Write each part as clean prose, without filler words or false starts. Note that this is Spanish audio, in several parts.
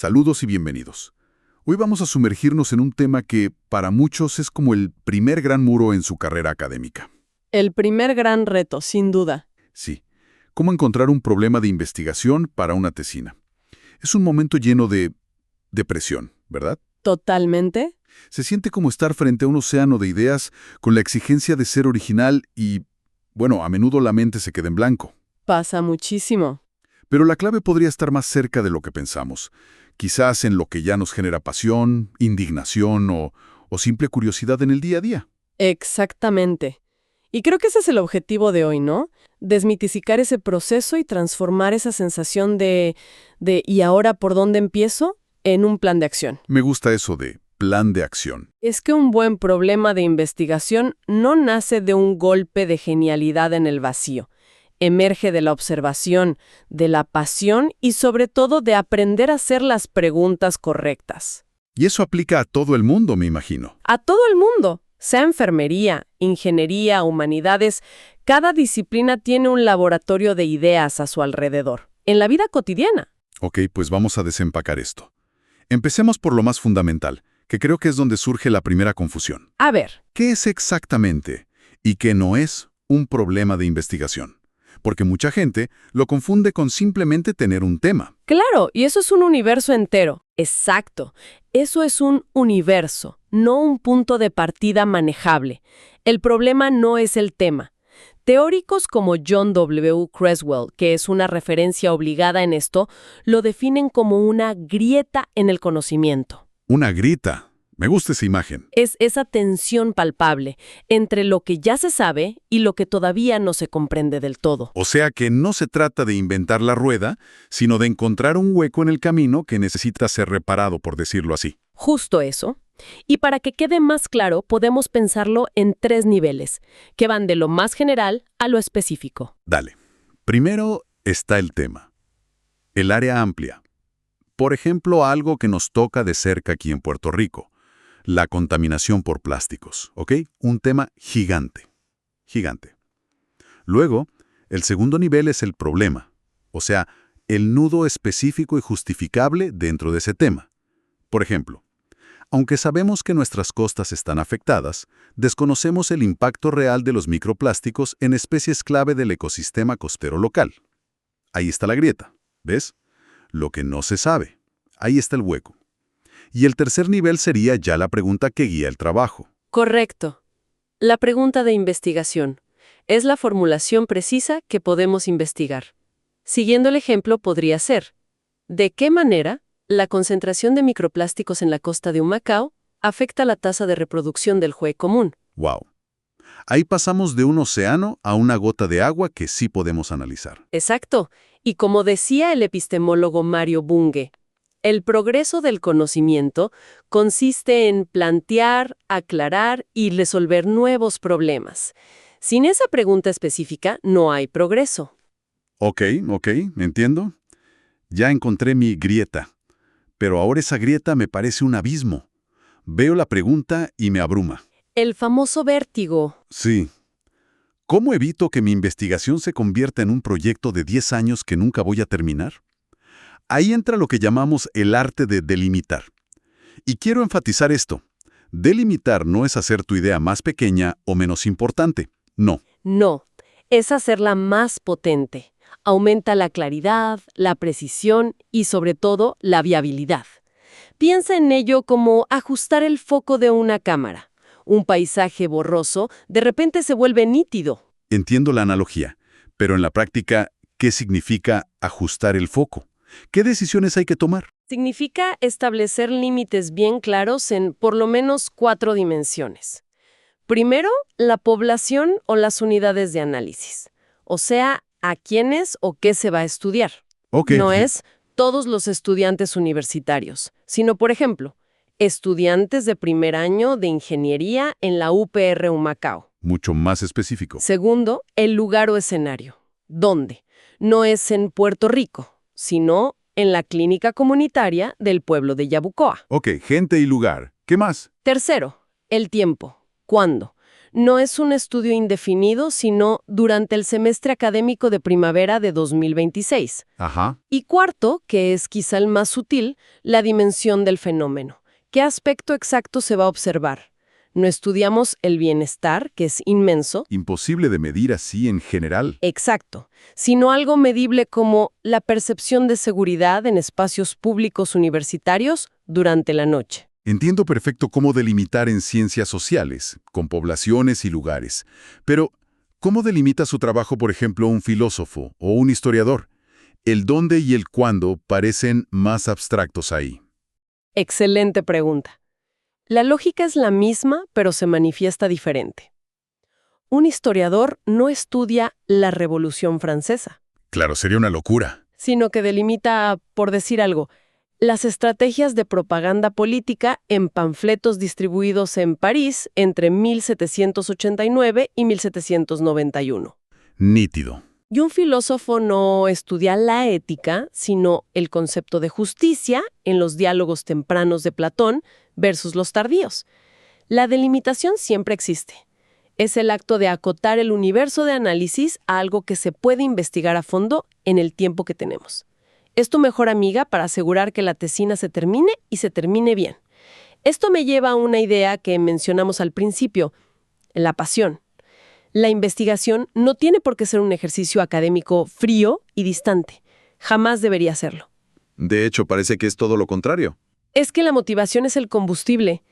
Saludos y bienvenidos. Hoy vamos a sumergirnos en un tema que para muchos es como el primer gran muro en su carrera académica. El primer gran reto, sin duda. Sí, cómo encontrar un problema de investigación para una tesina. Es un momento lleno de presión, ¿verdad? Totalmente. Se siente como estar frente a un océano de ideas con la exigencia de ser original y, bueno, a menudo la mente se queda en blanco. Pasa muchísimo. Pero la clave podría estar más cerca de lo que pensamos. Quizás en lo que ya nos genera pasión, indignación o simple curiosidad en el día a día. Exactamente. Y creo que ese es el objetivo de hoy, ¿no? Desmitificar ese proceso y transformar esa sensación de ¿y ahora por dónde empiezo? En un plan de acción. Me gusta eso de plan de acción. Es que un buen problema de investigación no nace de un golpe de genialidad en el vacío. Emerge de la observación, de la pasión y sobre todo de aprender a hacer las preguntas correctas. Y eso aplica a todo el mundo, me imagino. A todo el mundo, sea enfermería, ingeniería, humanidades, cada disciplina tiene un laboratorio de ideas a su alrededor, en la vida cotidiana. Ok, pues vamos a desempacar esto. Empecemos por lo más fundamental, que creo que es donde surge la primera confusión. A ver, ¿Qué es exactamente y qué no es un problema de investigación? Porque mucha gente lo confunde con simplemente tener un tema. claro, y eso es un universo entero. Exacto, eso es un universo, no un punto de partida manejable. El problema no es el tema. Teóricos como John W. Creswell, que es una referencia obligada en esto, lo definen como una grieta en el conocimiento. Una grita. Me gusta esa imagen. Es esa tensión palpable entre lo que ya se sabe y lo que todavía no se comprende del todo. O sea que no se trata de inventar la rueda, sino de encontrar un hueco en el camino que necesita ser reparado, por decirlo así. Justo eso. Y para que quede más claro, podemos pensarlo en 3 niveles, que van de lo más general a lo específico. Dale. Primero está el tema. El área amplia. Por ejemplo, algo que nos toca de cerca aquí en Puerto Rico. La contaminación por plásticos, ¿ok? Un tema gigante. Gigante. Luego, el segundo nivel es el problema, o sea, el nudo específico y justificable dentro de ese tema. Por ejemplo, aunque sabemos que nuestras costas están afectadas, desconocemos el impacto real de los microplásticos en especies clave del ecosistema costero local. Ahí está la grieta, ¿ves? Lo que no se sabe. Ahí está el hueco. Y el tercer nivel sería ya la pregunta que guía el trabajo. Correcto. La pregunta de investigación es la formulación precisa que podemos investigar. Siguiendo el ejemplo podría ser, ¿de qué manera la concentración de microplásticos en la costa de Humacao afecta la tasa de reproducción del juez común? ¡Wow! Ahí pasamos de un océano a una gota de agua que sí podemos analizar. Exacto. Y como decía el epistemólogo Mario Bunge, el progreso del conocimiento consiste en plantear, aclarar y resolver nuevos problemas. Sin esa pregunta específica, no hay progreso. Ok, entiendo. Ya encontré mi grieta. Pero ahora esa grieta me parece un abismo. Veo la pregunta y me abruma. El famoso vértigo. Sí. ¿Cómo evito que mi investigación se convierta en un proyecto de 10 años que nunca voy a terminar? Ahí entra lo que llamamos el arte de delimitar. Y quiero enfatizar esto. Delimitar no es hacer tu idea más pequeña o menos importante. No. No, es hacerla más potente. Aumenta la claridad, la precisión y sobre todo la viabilidad. Piensa en ello como ajustar el foco de una cámara. Un paisaje borroso de repente se vuelve nítido. Entiendo la analogía, pero en la práctica, ¿qué significa ajustar el foco? ¿Qué decisiones hay que tomar? Significa establecer límites bien claros en por lo menos 4 dimensiones. Primero, la población o las unidades de análisis. O sea, a quiénes o qué se va a estudiar. Ok. No es todos los estudiantes universitarios, sino, por ejemplo, estudiantes de primer año de ingeniería en la UPR Humacao. Mucho más específico. Segundo, el lugar o escenario. ¿Dónde? No es en Puerto Rico, sino en la clínica comunitaria del pueblo de Yabucoa. Ok, gente y lugar. ¿Qué más? Tercero, el tiempo. ¿Cuándo? no es un estudio indefinido, sino durante el semestre académico de primavera de 2026. Ajá. Y cuarto, que es quizá el más sutil, la dimensión del fenómeno. ¿Qué aspecto exacto se va a observar? No estudiamos el bienestar, que es inmenso. Imposible de medir así en general. Exacto, sino algo medible como la percepción de seguridad en espacios públicos universitarios durante la noche. Entiendo perfecto cómo delimitar en ciencias sociales, con poblaciones y lugares. Pero, ¿cómo delimita su trabajo, por ejemplo, un filósofo o un historiador? El dónde y el cuándo parecen más abstractos ahí. Excelente pregunta. La lógica es la misma, pero se manifiesta diferente. Un historiador no estudia la Revolución Francesa, Claro, sería una locura. sino que delimita, por decir algo, las estrategias de propaganda política en panfletos distribuidos en París entre 1789 y 1791. Nítido. Y un filósofo no estudia la ética, sino el concepto de justicia en los diálogos tempranos de Platón versus los tardíos. La delimitación siempre existe. Es el acto de acotar el universo de análisis a algo que se puede investigar a fondo en el tiempo que tenemos. Es tu mejor amiga para asegurar que la tesina se termine y se termine bien. Esto me lleva a una idea que mencionamos al principio, la pasión. La investigación no tiene por qué ser un ejercicio académico frío y distante. Jamás debería serlo. De hecho, parece que es todo lo contrario. Es que la motivación es el combustible.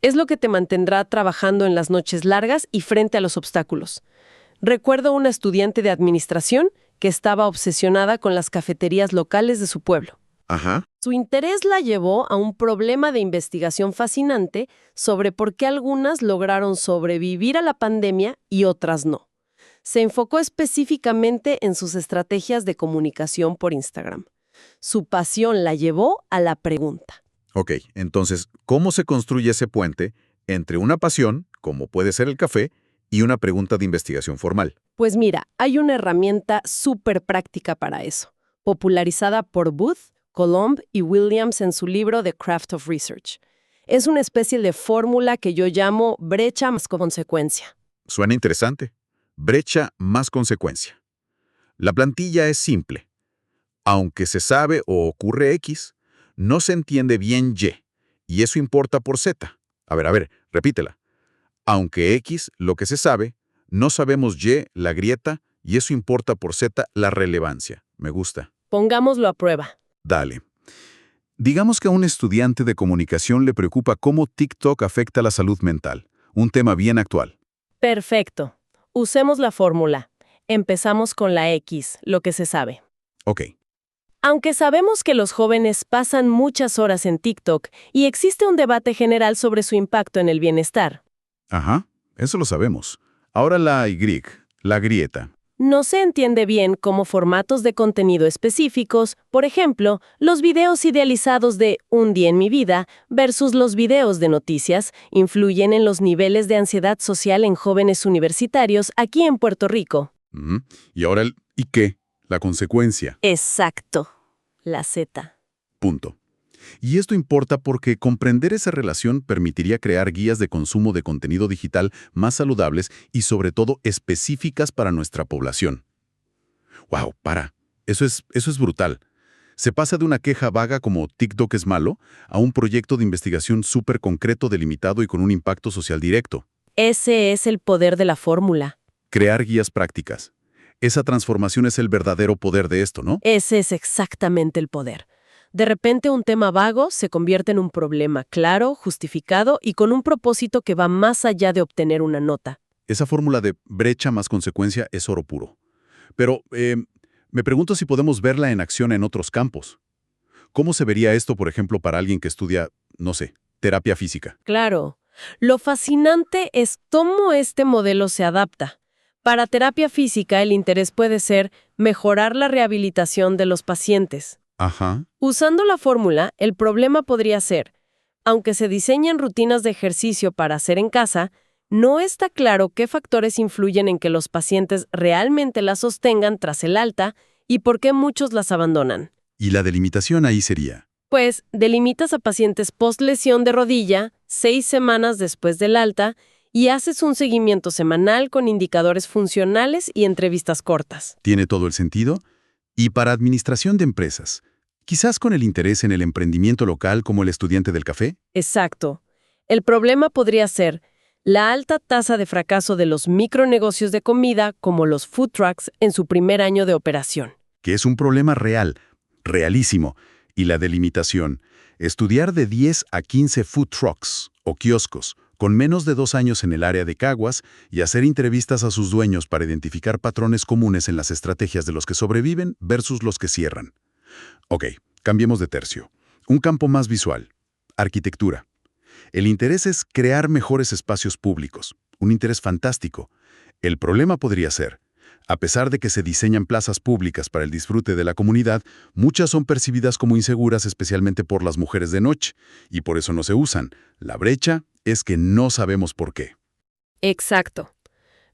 Es lo que te mantendrá trabajando en las noches largas y frente a los obstáculos. Recuerdo una estudiante de administración que estaba obsesionada con las cafeterías locales de su pueblo. Ajá. Su interés la llevó a un problema de investigación fascinante sobre por qué algunas lograron sobrevivir a la pandemia y otras no. Se enfocó específicamente en sus estrategias de comunicación por Instagram. Su pasión la llevó a la pregunta. Ok, entonces, ¿cómo se construye ese puente entre una pasión, como puede ser el café, y una pregunta de investigación formal? Pues mira, hay una herramienta súper práctica para eso, popularizada por Booth, Colomb y Williams en su libro The Craft of Research. Es una especie de fórmula que yo llamo brecha más consecuencia. Suena interesante. Brecha más consecuencia. La plantilla es simple. Aunque se sabe o ocurre X, no se entiende bien Y, y eso importa por Z. A ver, repítela. Aunque X, lo que se sabe, no sabemos Y, la grieta, y eso importa por Z, la relevancia. Me gusta. Pongámoslo a prueba. Dale. Digamos que a un estudiante de comunicación le preocupa cómo TikTok afecta la salud mental, un tema bien actual. Perfecto. Usemos la fórmula. Empezamos con la X, lo que se sabe. Ok. Aunque sabemos que los jóvenes pasan muchas horas en TikTok y existe un debate general sobre su impacto en el bienestar, Ajá, eso lo sabemos. Ahora la Y, la grieta. no se entiende bien cómo formatos de contenido específicos, por ejemplo, los videos idealizados de Un día en mi vida versus los videos de noticias, influyen en los niveles de ansiedad social en jóvenes universitarios aquí en Puerto Rico. Ujú. Y ahora el ¿y qué? La consecuencia. Exacto. La Z. Punto. Y esto importa porque comprender esa relación permitiría crear guías de consumo de contenido digital más saludables y sobre todo específicas para nuestra población. ¡Wow! Eso es brutal. Se pasa de una queja vaga como TikTok es malo a un proyecto de investigación súper concreto, delimitado y con un impacto social directo. Ese es el poder de la fórmula. Crear guías prácticas. Esa transformación es el verdadero poder de esto, ¿no? Ese es exactamente el poder. De repente un tema vago se convierte en un problema claro, justificado y con un propósito que va más allá de obtener una nota. Esa fórmula de brecha más consecuencia es oro puro. Pero me pregunto si podemos verla en acción en otros campos. ¿Cómo se vería esto, por ejemplo, para alguien que estudia, no sé, terapia física? Claro. Lo fascinante es cómo este modelo se adapta. Para terapia física, el interés puede ser mejorar la rehabilitación de los pacientes. Ajá. Usando la fórmula, el problema podría ser, aunque se diseñen rutinas de ejercicio para hacer en casa, no está claro qué factores influyen en que los pacientes realmente las sostengan tras el alta y por qué muchos las abandonan. Y la delimitación ahí sería. Pues delimitas a pacientes post-lesión de rodilla 6 semanas después del alta Y haces un seguimiento semanal con indicadores funcionales y entrevistas cortas. ¿Tiene todo el sentido? Y para administración de empresas, quizás con el interés en el emprendimiento local como el estudiante del café. Exacto. El problema podría ser la alta tasa de fracaso de los micronegocios de comida como los food trucks en su primer año de operación. Que es un problema real, realísimo, y la delimitación. Estudiar de 10 a 15 food trucks o kioscos con menos de 2 años en el área de Caguas y hacer entrevistas a sus dueños para identificar patrones comunes en las estrategias de los que sobreviven versus los que cierran. Ok, cambiemos de tercio. Un campo más visual. Arquitectura. El interés es crear mejores espacios públicos. Un interés fantástico. El problema podría ser, a pesar de que se diseñan plazas públicas para el disfrute de la comunidad, muchas son percibidas como inseguras, especialmente por las mujeres de noche, y por eso no se usan. La brecha es que no sabemos por qué. Exacto.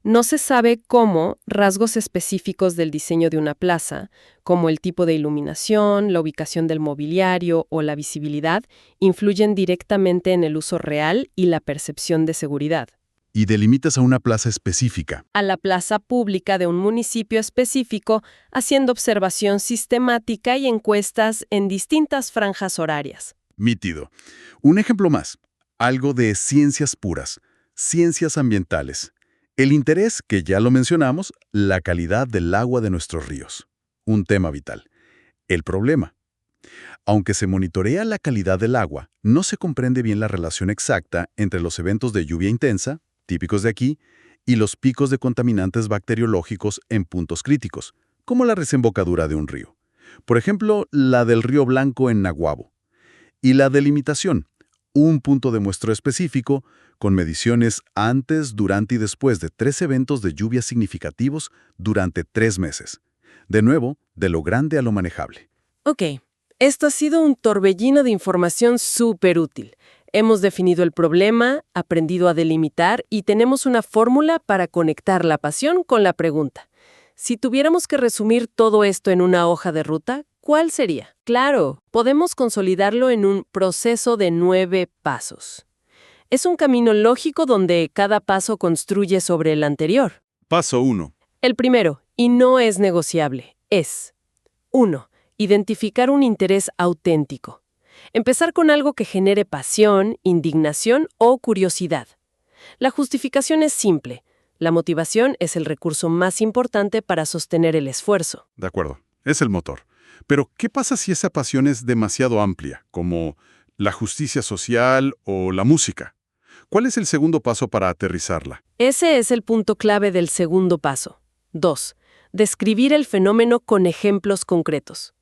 No se sabe cómo rasgos específicos del diseño de una plaza, como el tipo de iluminación, la ubicación del mobiliario o la visibilidad, influyen directamente en el uso real y la percepción de seguridad. Y delimitas a una plaza específica. A la plaza pública de un municipio específico, haciendo observación sistemática y encuestas en distintas franjas horarias. Nítido. Un ejemplo más. Algo de ciencias puras, ciencias ambientales. El interés, que ya lo mencionamos, la calidad del agua de nuestros ríos. Un tema vital. El problema. Aunque se monitorea la calidad del agua, no se comprende bien la relación exacta entre los eventos de lluvia intensa, típicos de aquí, y los picos de contaminantes bacteriológicos en puntos críticos, como la desembocadura de un río. Por ejemplo, la del Río Blanco en Naguabo. Y la delimitación, un punto de muestreo específico, con mediciones antes, durante y después de 3 eventos de lluvia significativos durante 3 meses. De nuevo, de lo grande a lo manejable. Ok, esto ha sido un torbellino de información súper útil. Hemos definido el problema, aprendido a delimitar y tenemos una fórmula para conectar la pasión con la pregunta. Si tuviéramos que resumir todo esto en una hoja de ruta, ¿cuál sería? Claro, podemos consolidarlo en un proceso de 9 pasos. Es un camino lógico donde cada paso construye sobre el anterior. Paso 1. El primero, y no es negociable, es 1. Identificar un interés auténtico. Empezar con algo que genere pasión, indignación o curiosidad. La justificación es simple. La motivación es el recurso más importante para sostener el esfuerzo. De acuerdo, es el motor. Pero, ¿qué pasa si esa pasión es demasiado amplia, como la justicia social o la música? ¿Cuál es el segundo paso para aterrizarla? Ese es el punto clave del segundo paso. 2. Describir el fenómeno con ejemplos concretos.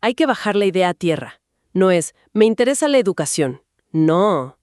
Hay que bajar la idea a tierra. No es, me interesa la educación. No.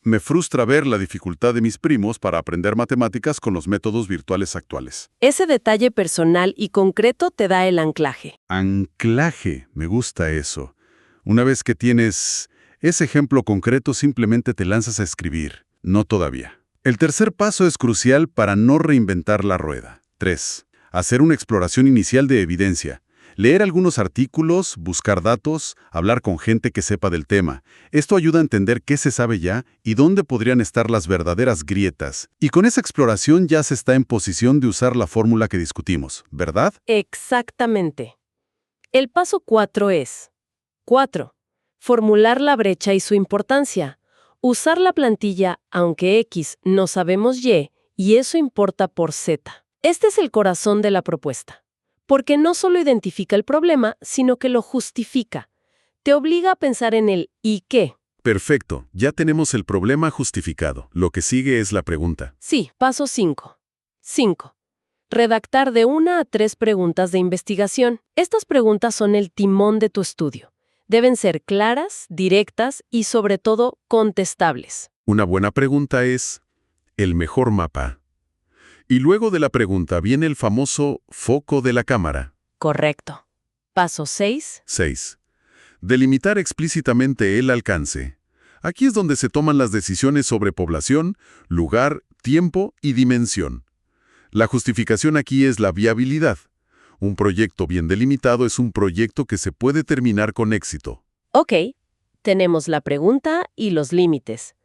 Me frustra ver la dificultad de mis primos para aprender matemáticas con los métodos virtuales actuales. Ese detalle personal y concreto te da el anclaje. Anclaje, me gusta eso. Una vez que tienes ese ejemplo concreto, simplemente te lanzas a escribir. No todavía. El tercer paso es crucial para no reinventar la rueda. 3. Hacer una exploración inicial de evidencia. Leer algunos artículos, buscar datos, hablar con gente que sepa del tema. Esto ayuda a entender qué se sabe ya y dónde podrían estar las verdaderas grietas. Y con esa exploración ya se está en posición de usar la fórmula que discutimos, ¿verdad? Exactamente. El paso 4 es 4. Formular la brecha y su importancia. Usar la plantilla aunque X no sabemos y eso importa por Z. Este es el corazón de la propuesta. Porque no solo identifica el problema, sino que lo justifica. Te obliga a pensar en el ¿y qué? Perfecto, ya tenemos el problema justificado. Lo que sigue es la pregunta. Sí, paso 5. 5. Redactar de 1 a 3 preguntas de investigación. Estas preguntas son el timón de tu estudio. Deben ser claras, directas y, sobre todo, contestables. Una buena pregunta es, ¿el mejor mapa? Y luego de la pregunta viene el famoso foco de la cámara. Correcto. Paso 6. 6. Delimitar explícitamente el alcance. Aquí es donde se toman las decisiones sobre población, lugar, tiempo y dimensión. La justificación aquí es la viabilidad. Un proyecto bien delimitado es un proyecto que se puede terminar con éxito. Ok, tenemos la pregunta y los límites.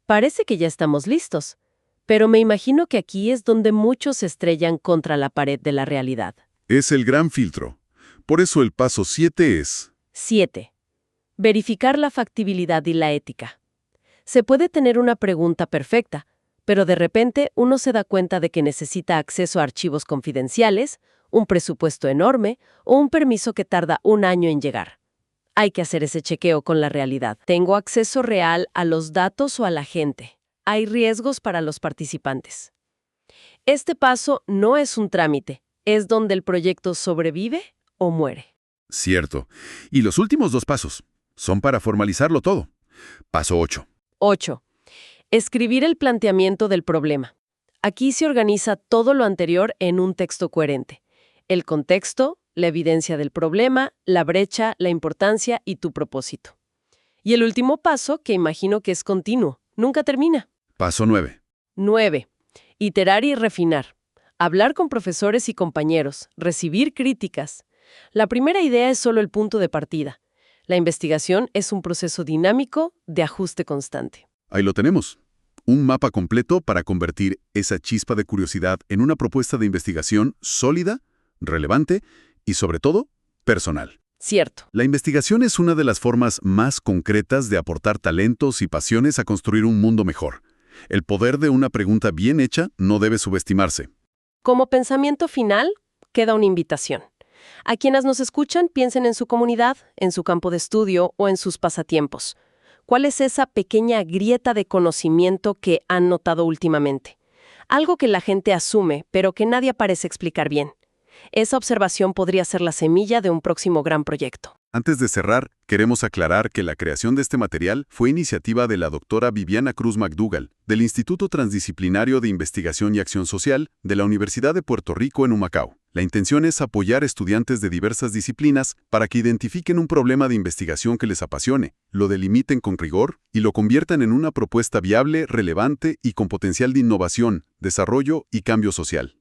Parece que ya estamos listos. Pero me imagino que aquí es donde muchos se estrellan contra la pared de la realidad. Es el gran filtro. Por eso el paso 7 es... 7. Verificar la factibilidad y la ética. Se puede tener una pregunta perfecta, pero de repente uno se da cuenta de que necesita acceso a archivos confidenciales, un presupuesto enorme o un permiso que tarda un año en llegar. Hay que hacer ese chequeo con la realidad. ¿Tengo acceso real a los datos o a la gente? Hay riesgos para los participantes. Este paso no es un trámite, es donde el proyecto sobrevive o muere. Cierto. Y los últimos 2 pasos son para formalizarlo todo. Paso 8. 8. Escribir el planteamiento del problema. Aquí se organiza todo lo anterior en un texto coherente. El contexto, la evidencia del problema, la brecha, la importancia y tu propósito. Y el último paso, que imagino que es continuo, nunca termina. Paso 9. 9. Iterar y refinar. Hablar con profesores y compañeros, recibir críticas. La primera idea es solo el punto de partida. La investigación es un proceso dinámico de ajuste constante. Ahí lo tenemos. Un mapa completo para convertir esa chispa de curiosidad en una propuesta de investigación sólida, relevante y, sobre todo, personal. Cierto. La investigación es una de las formas más concretas de aportar talentos y pasiones a construir un mundo mejor. El poder de una pregunta bien hecha no debe subestimarse. Como pensamiento final, queda una invitación. A quienes nos escuchan, piensen en su comunidad, en su campo de estudio o en sus pasatiempos. ¿Cuál es esa pequeña grieta de conocimiento que han notado últimamente? Algo que la gente asume, pero que nadie parece explicar bien. Esa observación podría ser la semilla de un próximo gran proyecto. Antes de cerrar, queremos aclarar que la creación de este material fue iniciativa de la doctora Viviana Cruz McDougall, del Instituto Transdisciplinario de Investigación y Acción Social de la Universidad de Puerto Rico en Humacao. La intención es apoyar estudiantes de diversas disciplinas para que identifiquen un problema de investigación que les apasione, lo delimiten con rigor y lo conviertan en una propuesta viable, relevante y con potencial de innovación, desarrollo y cambio social.